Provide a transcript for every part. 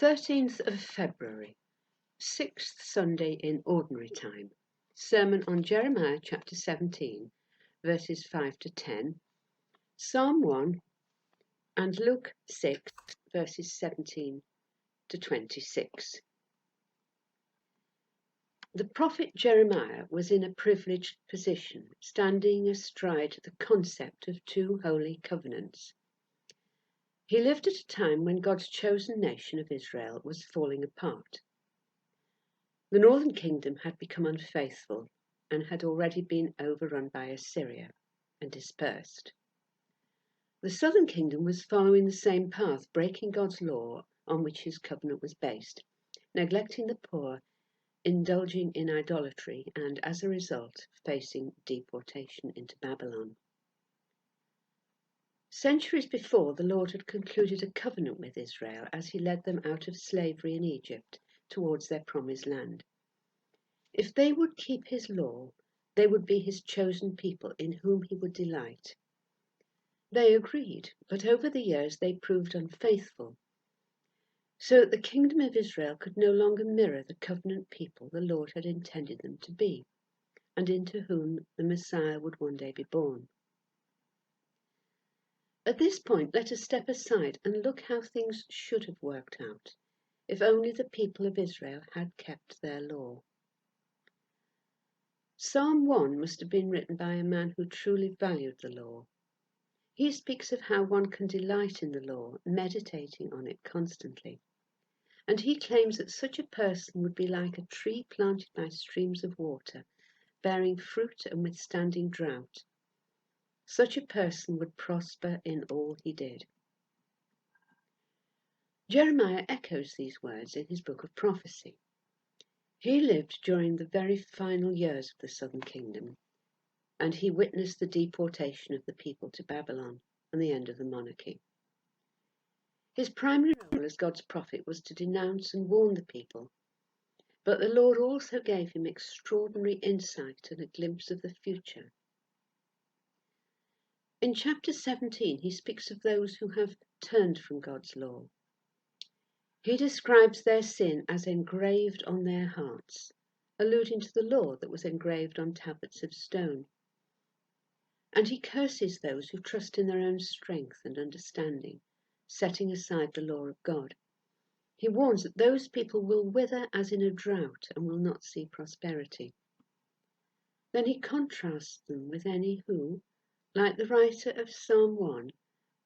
13th of February, 6th Sunday in Ordinary Time. Sermon on Jeremiah chapter 17, verses 5 to 10, Psalm 1, and Luke 6, verses 17 to 26. The prophet Jeremiah was in a privileged position, standing astride the concept of two holy covenants. He lived at a time when God's chosen nation of Israel was falling apart. The northern kingdom had become unfaithful and had already been overrun by Assyria and dispersed. The southern kingdom was following the same path, breaking God's law on which his covenant was based, neglecting the poor, indulging in idolatry, and as a result facing deportation into Babylon. Centuries before, the Lord had concluded a covenant with Israel as he led them out of slavery in Egypt towards their promised land. If they would keep his law, they would be his chosen people in whom he would delight. They agreed, but over the years they proved unfaithful, so that the kingdom of Israel could no longer mirror the covenant people the Lord had intended them to be, and into whom the Messiah would one day be born. At this point, let us step aside and look how things should have worked out, if only the people of Israel had kept their law. Psalm 1 must have been written by a man who truly valued the law. He speaks of how one can delight in the law, meditating on it constantly. And he claims that such a person would be like a tree planted by streams of water, bearing fruit and withstanding drought. Such a person would prosper in all he did. Jeremiah echoes these words in his book of prophecy. He lived during the very final years of the southern kingdom, and he witnessed the deportation of the people to Babylon and the end of the monarchy. His primary role as God's prophet was to denounce and warn the people, but the Lord also gave him extraordinary insight and a glimpse of the future. In chapter 17, he speaks of those who have turned from God's law. He describes their sin as engraved on their hearts, alluding to the law that was engraved on tablets of stone. And he curses those who trust in their own strength and understanding, setting aside the law of God. He warns that those people will wither as in a drought and will not see prosperity. Then he contrasts them with any who, like the writer of Psalm 1,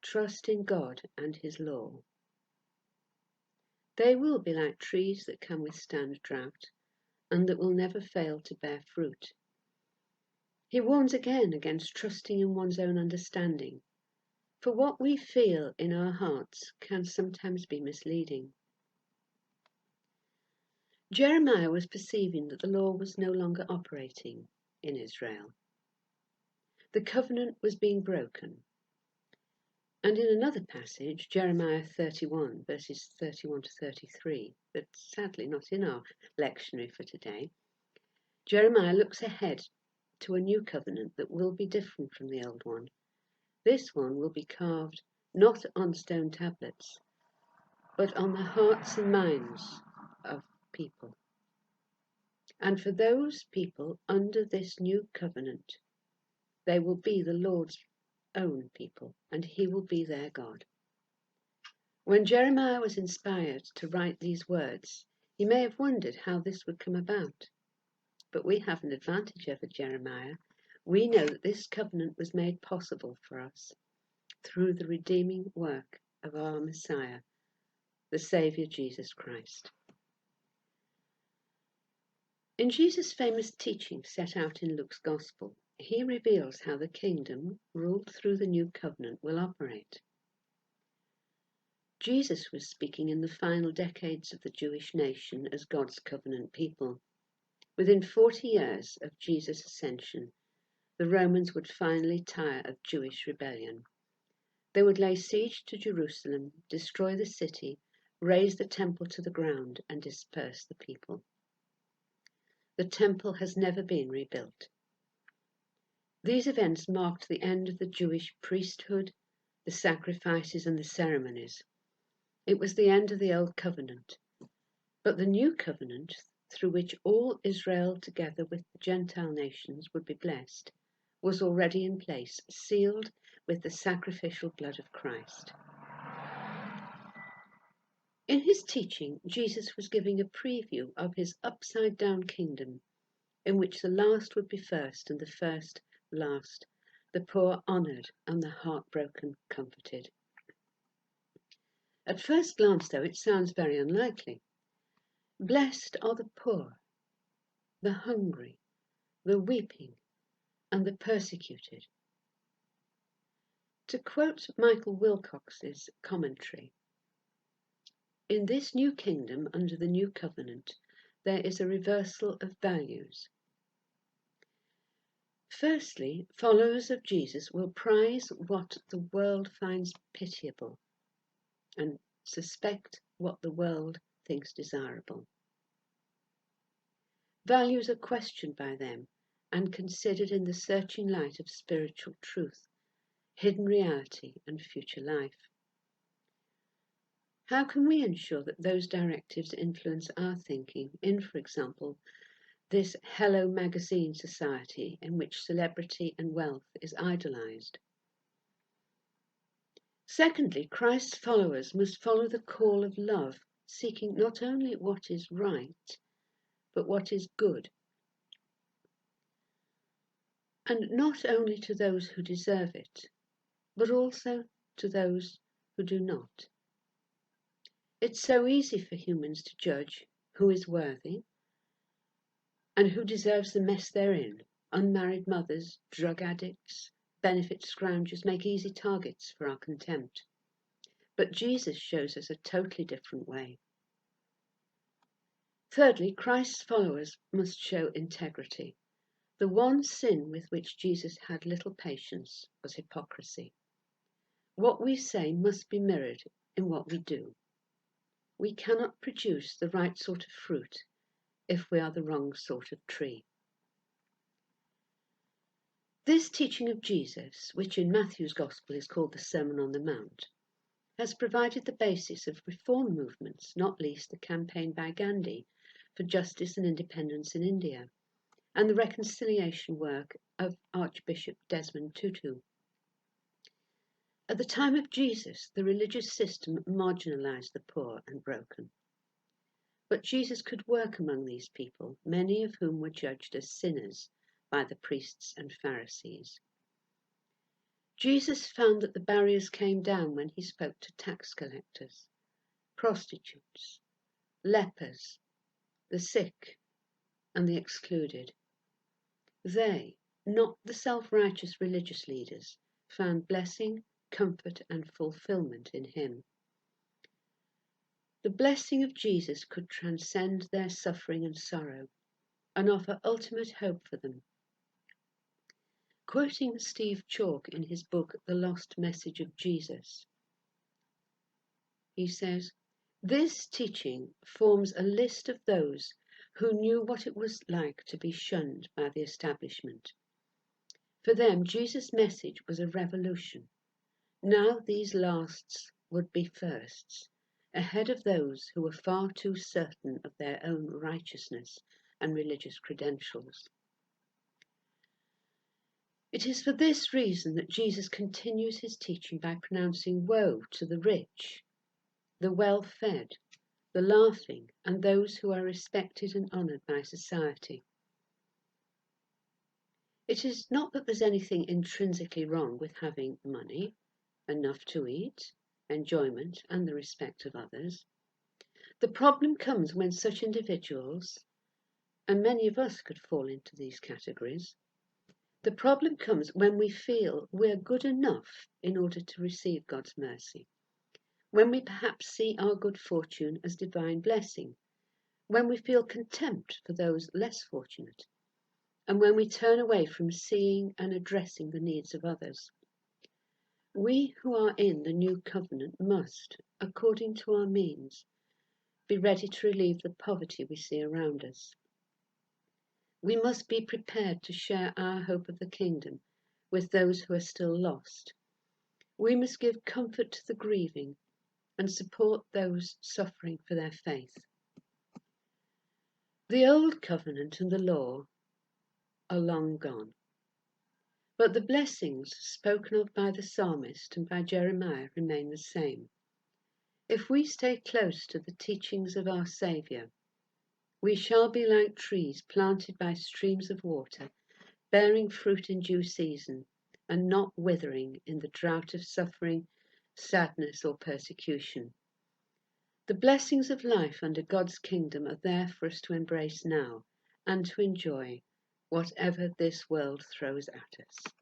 trust in God and his law. They will be like trees that can withstand drought and that will never fail to bear fruit. He warns again against trusting in one's own understanding, for what we feel in our hearts can sometimes be misleading. Jeremiah was perceiving that the law was no longer operating in Israel. The covenant was being broken. And in another passage, Jeremiah 31, verses 31 to 33, but sadly not in our lectionary for today, Jeremiah looks ahead to a new covenant that will be different from the old one. This one will be carved not on stone tablets, but on the hearts and minds of people. And for those people under this new covenant, they will be the Lord's own people, and he will be their God. When Jeremiah was inspired to write these words, he may have wondered how this would come about. But we have an advantage over Jeremiah. We know that this covenant was made possible for us through the redeeming work of our Messiah, the Saviour Jesus Christ. In Jesus' famous teaching set out in Luke's Gospel, he reveals how the kingdom, ruled through the new covenant, will operate. Jesus was speaking in the final decades of the Jewish nation as God's covenant people. Within 40 years of Jesus' ascension, the Romans would finally tire of Jewish rebellion. They would lay siege to Jerusalem, destroy the city, raze the temple to the ground, and disperse the people. The temple has never been rebuilt. These events marked the end of the Jewish priesthood, the sacrifices and the ceremonies. It was the end of the old covenant. But the new covenant, through which all Israel together with the Gentile nations would be blessed, was already in place, sealed with the sacrificial blood of Christ. In his teaching, Jesus was giving a preview of his upside-down kingdom, in which the last would be first and the first last, the poor honoured and the heartbroken comforted. At first glance, though, it sounds very unlikely. Blessed are the poor, the hungry, the weeping, and the persecuted. To quote Michael Wilcox's commentary, in this new kingdom under the new covenant, there is a reversal of values. Firstly, followers of Jesus will prize what the world finds pitiable and suspect what the world thinks desirable. Values are questioned by them and considered in the searching light of spiritual truth, hidden reality, and future life. How can we ensure that those directives influence our thinking in, for example, this Hello Magazine society in which celebrity and wealth is idolized? Secondly, Christ's followers must follow the call of love, seeking not only what is right, but what is good. And not only to those who deserve it, but also to those who do not. It's so easy for humans to judge who is worthy and who deserves the mess they're in. Unmarried mothers, drug addicts, benefit scroungers make easy targets for our contempt. But Jesus shows us a totally different way. Thirdly, Christ's followers must show integrity. The one sin with which Jesus had little patience was hypocrisy. What we say must be mirrored in what we do. We cannot produce the right sort of fruit if we are the wrong sort of tree. This teaching of Jesus, which in Matthew's Gospel is called the Sermon on the Mount, has provided the basis of reform movements, not least the campaign by Gandhi for justice and independence in India, and the reconciliation work of Archbishop Desmond Tutu. At the time of Jesus, the religious system marginalized the poor and broken. But Jesus could work among these people, many of whom were judged as sinners by the priests and Pharisees. Jesus found that the barriers came down when he spoke to tax collectors, prostitutes, lepers, the sick, and the excluded. They, not the self-righteous religious leaders, found blessing, comfort, and fulfillment in him. The blessing of Jesus could transcend their suffering and sorrow and offer ultimate hope for them. Quoting Steve Chalke in his book The Lost Message of Jesus, he says, "This teaching forms a list of those who knew what it was like to be shunned by the establishment. For them, Jesus' message was a revolution. Now these lasts would be firsts, ahead of those who were far too certain of their own righteousness and religious credentials." It is for this reason that Jesus continues his teaching by pronouncing woe to the rich, the well-fed, the laughing, and those who are respected and honoured by society. It is not that there's anything intrinsically wrong with having money, enough to eat, enjoyment, and the respect of others. The problem comes when such individuals, and many of us could fall into these categories, the problem comes when we feel we're good enough in order to receive God's mercy, when we perhaps see our good fortune as divine blessing, when we feel contempt for those less fortunate, and when we turn away from seeing and addressing the needs of others. We who are in the new covenant must, according to our means, be ready to relieve the poverty we see around us. We must be prepared to share our hope of the kingdom with those who are still lost. We must give comfort to the grieving and support those suffering for their faith. The old covenant and the law are long gone, but the blessings spoken of by the psalmist and by Jeremiah remain the same. If we stay close to the teachings of our Saviour, we shall be like trees planted by streams of water, bearing fruit in due season, and not withering in the drought of suffering, sadness, or persecution. The blessings of life under God's kingdom are there for us to embrace now and to enjoy, whatever this world throws at us.